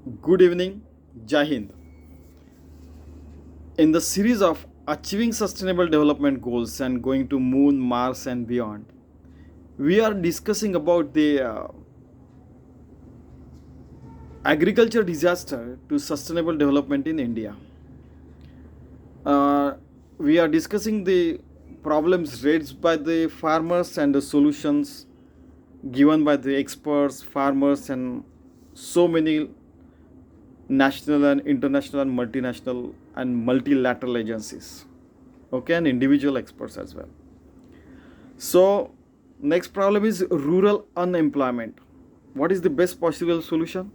Good evening, Jai Hind. In the series of Achieving Sustainable Development Goals and Going to Moon, Mars, and Beyond, we are discussing about the agriculture disaster to sustainable development in India. Uh, we are discussing the problems raised by the farmers and the solutions given by the experts, farmers, and so many national and international and multinational and multilateral agencies, okay, and individual experts as well. So next problem is rural unemployment. What is the best possible solution?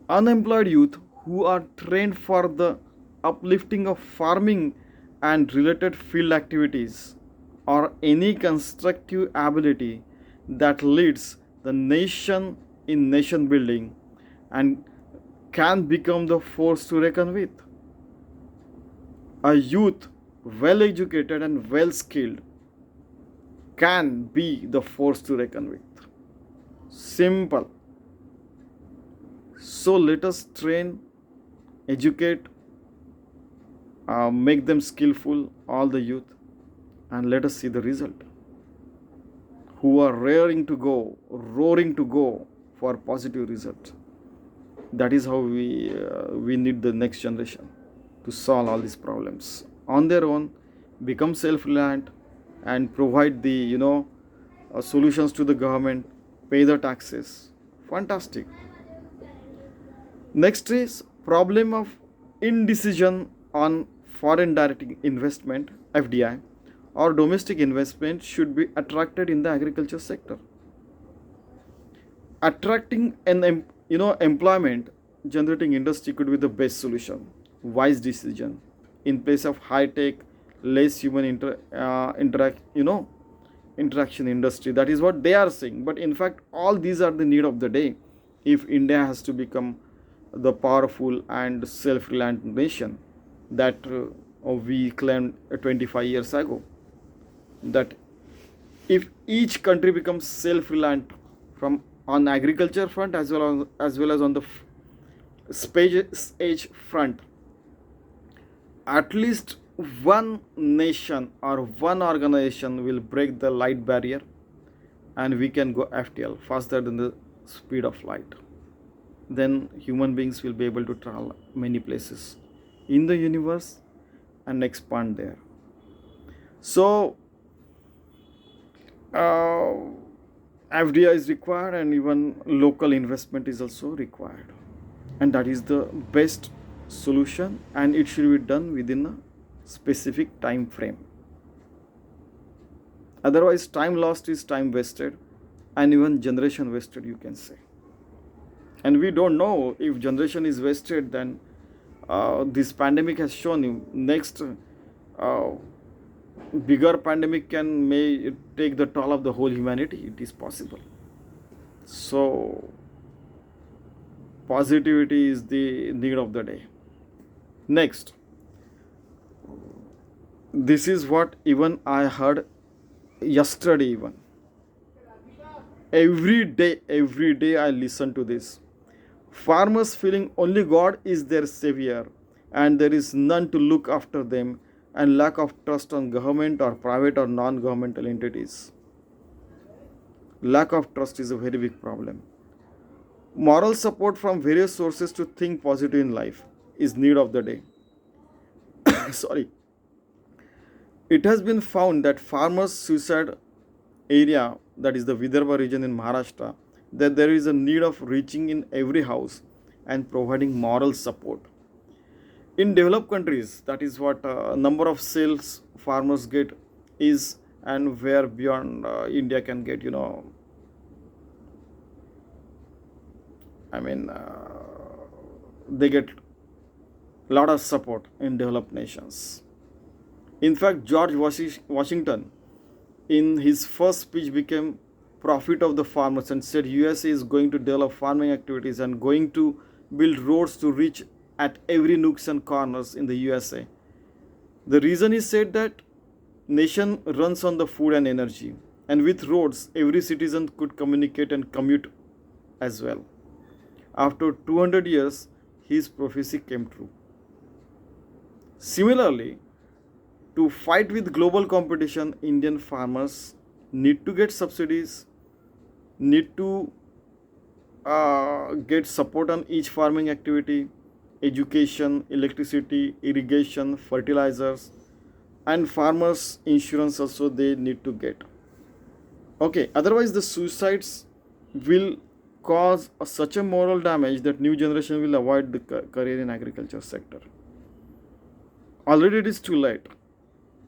Unemployed youth who are trained for the uplifting of farming and related field activities or any constructive ability that leads the nation in nation building and can become the force to reckon with. A youth well educated and well skilled can be the force to reckon with. Simple. So let us train, educate, make them skillful, all the youth, and let us see the result. Who are roaring to go for positive result. That is how we need the next generation to solve all these problems on their own, become self-reliant, and provide the solutions to the government, pay the taxes. Fantastic. Next is problem of indecision on foreign direct investment (FDI) or domestic investment should be attracted in the agriculture sector. Attracting an employment generating industry could be the best solution. Wise decision in place of high tech, less human interaction industry. That is what they are saying. But in fact, all these are the need of the day. If India has to become the powerful and self-reliant nation that we claimed 25 years ago, that if each country becomes self-reliant from on agriculture front as well as on the space age front, at least one nation or one organization will break the light barrier and we can go FTL faster than the speed of light. Then human beings will be able to travel many places in the universe and expand there. So uh, FDI is required and even local investment is also required. And that is the best solution and it should be done within a specific time frame. Otherwise, time lost is time wasted and even generation wasted, you can say. And we don't know if generation is wasted, then this pandemic has shown you next bigger pandemic may take the toll of the whole humanity. It is possible. So positivity is the need of the day. Next, this is what even I heard yesterday. Even every day I listen to this. Farmers feeling only God is their savior and there is none to look after them, and lack of trust on government or private or non-governmental entities. Lack of trust is a very big problem. Moral support from various sources to think positive in life is need of the day. Sorry. It has been found that farmers suicide area, that is the Vidarbha region in Maharashtra, that there is a need of reaching in every house and providing moral support. In developed countries, that is what number of sales farmers get is, and where beyond India can get, I mean, they get a lot of support in developed nations. In fact, George Washington, in his first speech, became prophet of the farmers and said USA is going to develop farming activities and going to build roads to reach at every nooks and corners in the USA. The reason he said that nation runs on the food and energy, and with roads, every citizen could communicate and commute as well. After 200 years, his prophecy came true. Similarly, to fight with global competition, Indian farmers need to get subsidies, need to get support on each farming activity, education, electricity, irrigation, fertilizers, and farmers insurance also they need to get. Okay, otherwise the suicides will cause such a moral damage that new generation will avoid the career in agriculture sector. Already it is too late,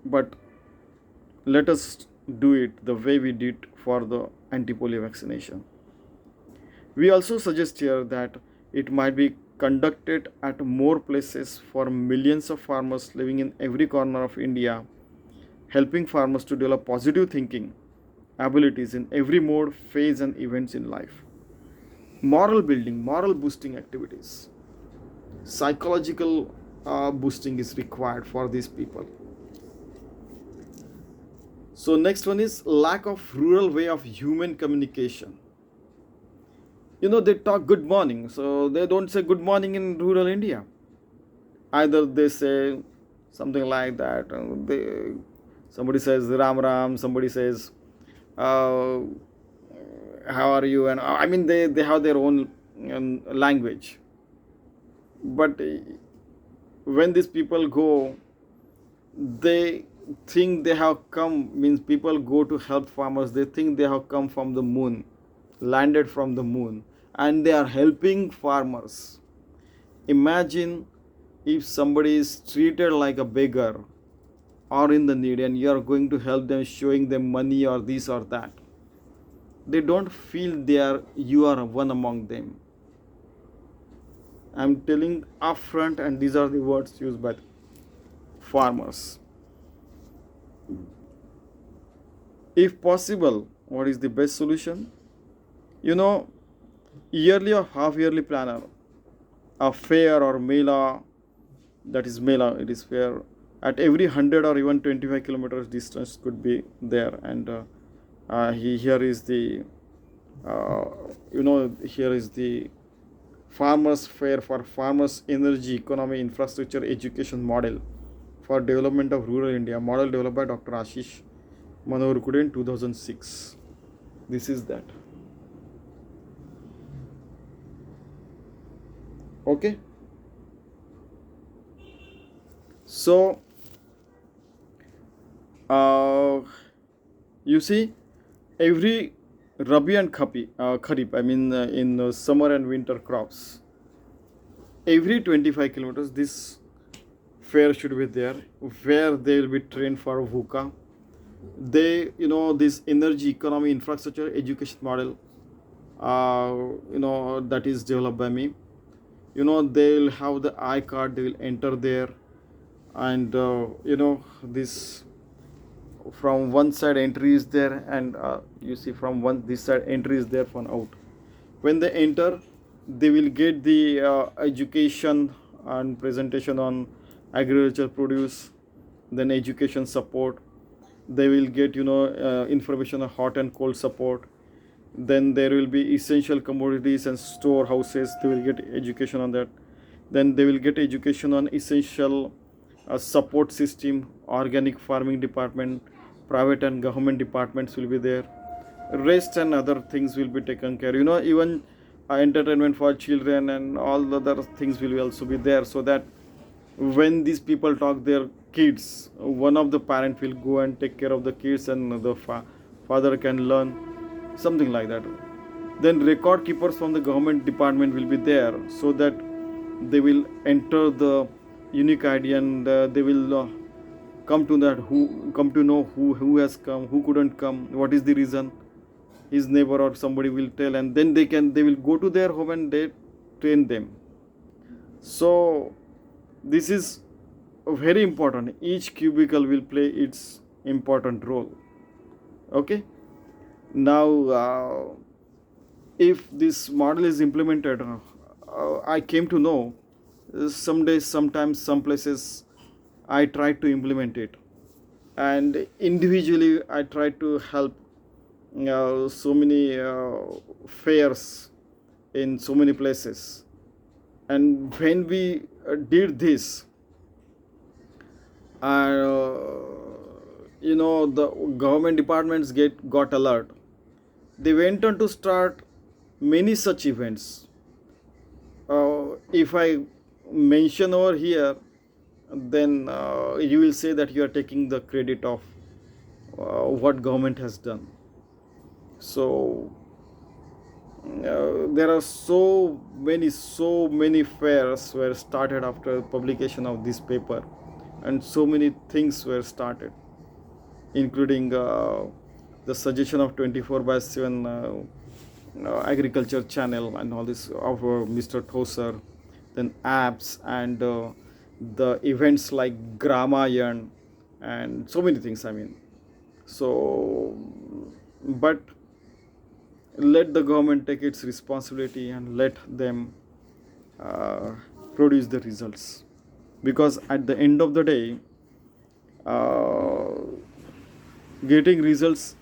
but let us do it the way we did for the anti-polio vaccination. We also suggest here that it might be conducted at more places for millions of farmers living in every corner of India, helping farmers to develop positive thinking abilities in every mode, phase, and events in life. Moral building, moral boosting activities, psychological boosting is required for these people. So next one is lack of rural way of human communication. They talk good morning, so they don't say good morning in rural India. Either they say something like that. Somebody says Ram Ram, somebody says uh, how are you, and I mean they have their own language. But when these people go, they think they have come, means people go to help farmers, they think they have come from the moon, landed from the moon, and they are helping farmers. Imagine if somebody is treated like a beggar or in the need, and you are going to help them, showing them money or this or that. They don't feel you are one among them. I'm telling upfront, and these are the words used by farmers. If possible, what is the best solution? Yearly or half yearly planner, a fair or mela, that is mela, it is fair, at every 100 or even 25 kilometers distance could be there. And here is the here is the farmers fair for farmers energy economy infrastructure education model for development of rural India, model developed by Dr. Ashish Manohar in 2006. This is that. Okay, so you see, every Rabi and Kharif, I mean in summer and winter crops, every 25 kilometers this fair should be there, where they will be trained for VUCA. This energy economy infrastructure education model, that is developed by me. They'll have the I-card, they will enter there, and this from one side entry is there, and you see from this side entry is there for out. When they enter, they will get the education and presentation on agriculture produce, then education support. They will get information on hot and cold support. Then there will be essential commodities and storehouses, they will get education on that. Then they will get education on essential support system, organic farming department, private and government departments will be there. Rest and other things will be taken care, even entertainment for children and all the other things will also be there, so that when these people talk their kids, one of the parent will go and take care of the kids, and the father can learn something like that. Then record keepers from the government department will be there, so that they will enter the unique ID, and they will come to know who has come, who couldn't come, what is the reason. His neighbor or somebody will tell, and then they will go to their home and they train them. So this is very important. Each cubicle will play its important role. Okay, now if this model is implemented, I came to know sometimes some places I try to implement it, and individually I try to help so many fairs in so many places. And when we did this, uh, the government departments got alert. They went on to start many such events. If I mention over here, then you will say that you are taking the credit of what government has done. So there are so many fairs were started after publication of this paper, and so many things were started, including the suggestion of 24 by 7 agriculture channel and all this of Mr. Thoser, then apps and the events like Gramayan and so many things. I mean, so but let the government take its responsibility and let them uh, produce the results, because at the end of the day, uh, getting results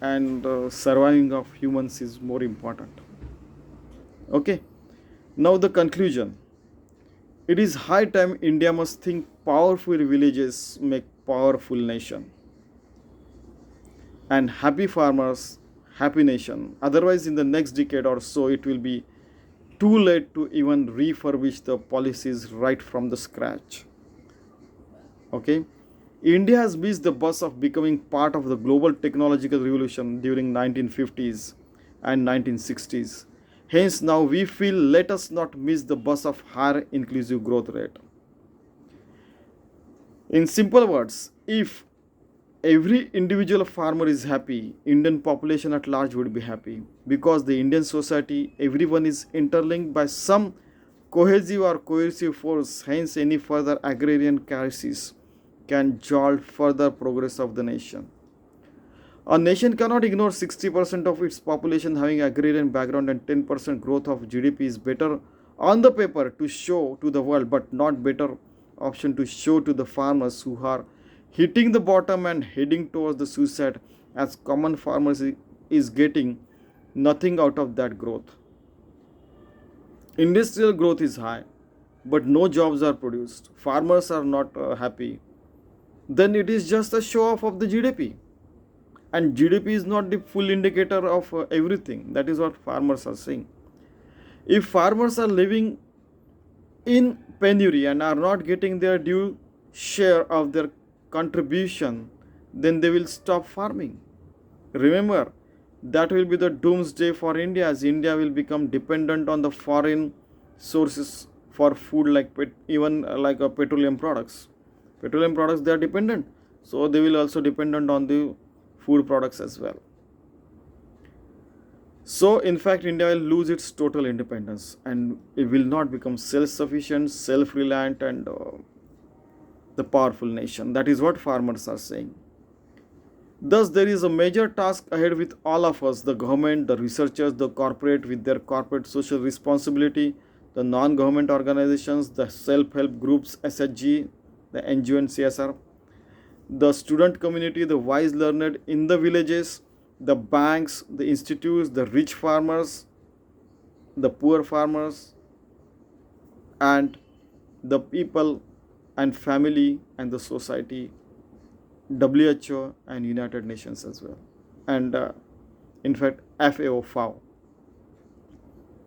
and surviving of humans is more important. Okay, now the conclusion. It is high time India must think powerful villages make powerful nation, and happy farmers, happy nation. Otherwise, in the next decade or so, it will be too late to even refurbish the policies right from the scratch. Okay, India has missed the bus of becoming part of the global technological revolution during 1950s and 1960s. Hence, now we feel let us not miss the bus of higher inclusive growth rate. In simple words, if every individual farmer is happy, Indian population at large would be happy, because the Indian society, everyone is interlinked by some cohesive or coercive force. Hence, any further agrarian crisis can jolt further progress of the nation. A nation cannot ignore 60% of its population having agrarian background, and 10% growth of GDP is better on the paper to show to the world, but not better option to show to the farmers who are hitting the bottom and heading towards the suicide, as common farmers is getting nothing out of that growth. Industrial growth is high, but no jobs are produced. Farmers are not happy. Then it is just a show off of the GDP. And GDP is not the full indicator of everything. That is what farmers are saying. If farmers are living in penury and are not getting their due share of their contribution, then they will stop farming. Remember, that will be the doomsday for India, as India will become dependent on the foreign sources for food, like even like petroleum products. Petroleum products, they are dependent, so they will also dependent on the food products as well. So, in fact, India will lose its total independence, and it will not become self-sufficient, self-reliant, and the powerful nation. That is what farmers are saying. Thus, there is a major task ahead with all of us: the government, the researchers, the corporate with their corporate social responsibility, the non government organizations, the self help groups, SHG, the NGO and CSR, the student community, the wise learned in the villages, the banks, the institutes, the rich farmers, the poor farmers, and the people and family and the society, WHO and United Nations as well, and in fact FAO.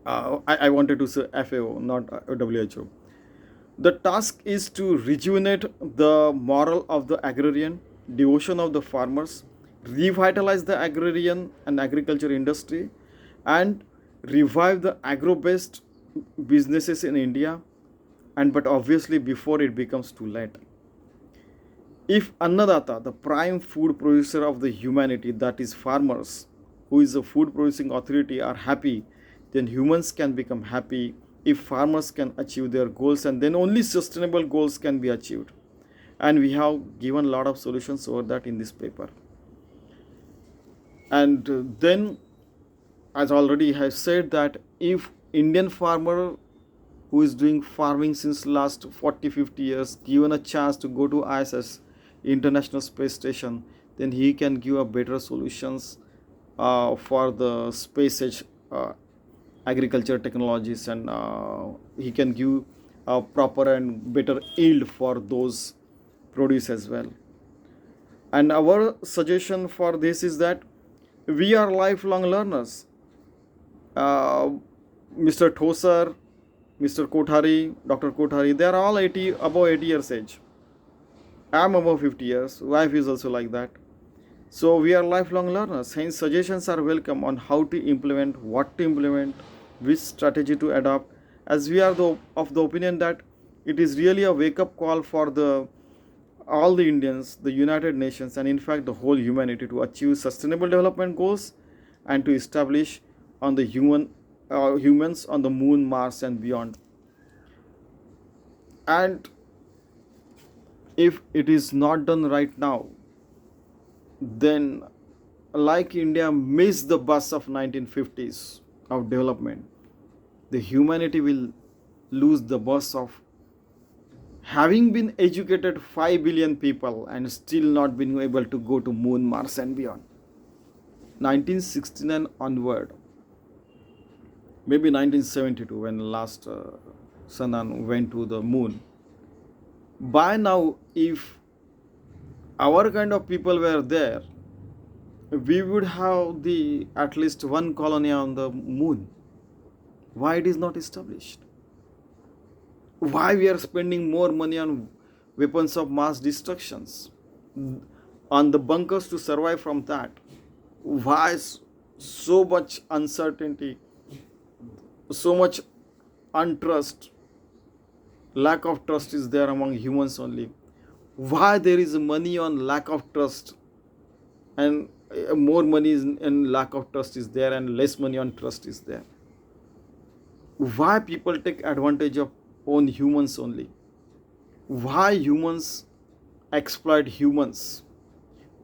I wanted to say FAO, not WHO. The task is to rejuvenate the moral of the agrarian, devotion of the farmers, revitalize the agrarian and agriculture industry, and revive the agro-based businesses in India, and but obviously before it becomes too late. If Annadata, the prime food producer of the humanity, that is farmers, who is a food producing authority, are happy, then humans can become happy. If farmers can achieve their goals, and then only sustainable goals can be achieved. And we have given a lot of solutions over that in this paper. And then, as already I have said, that if Indian farmer who is doing farming since last 40-50 years given a chance to go to ISS, International Space Station, then he can give a better solutions for the space age agriculture technologies, and he can give a proper and better yield for those produce as well. And our suggestion for this is that we are lifelong learners. uh, Mr. Thosar, Mr. Kothari, Dr. Kothari, they are all 80, above 80 years age. I am above 50 years. Wife is also like that. So we are lifelong learners. Hence, suggestions are welcome on how to implement, what to implement, which strategy to adopt. As we are of the opinion that it is really a wake-up call for the all the Indians, the United Nations, and in fact the whole humanity to achieve sustainable development goals and to establish on the humans on the moon, Mars, and beyond. And if it is not done right now, then like India missed the bus of 1950s of development, the humanity will lose the bus of having been educated 5 billion people and still not being able to go to moon, Mars, and beyond. 1969 onward, maybe 1972 when last Sanan went to the moon. By now, if our kind of people were there, we would have the at least one colony on the moon. Why it is not established? Why we are spending more money on weapons of mass destructions, on the bunkers to survive from that? Why so much uncertainty, so much untrust, lack of trust is there among humans only? Why there is money on lack of trust, and more money is and lack of trust is there, and less money on trust is there? Why people take advantage of own humans only? Why humans exploit humans?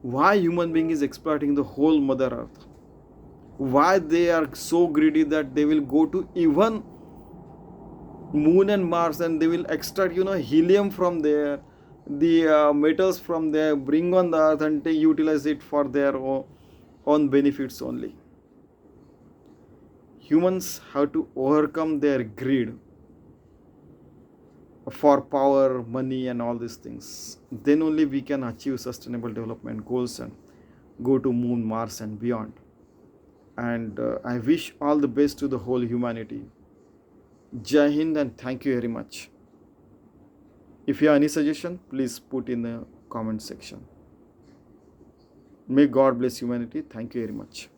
Why human being is exploiting the whole mother earth? Why they are so greedy that they will go to even moon and Mars and they will extract helium from there, the metals from there, bring on the earth and utilize it for their own benefits only? Humans have to overcome their greed for power, money, and all these things. Then only we can achieve sustainable development goals and go to moon, Mars, and beyond. And I wish all the best to the whole humanity. Jai Hind, and thank you very much. If you have any suggestion, please put in the comment section. May God bless humanity. Thank you very much.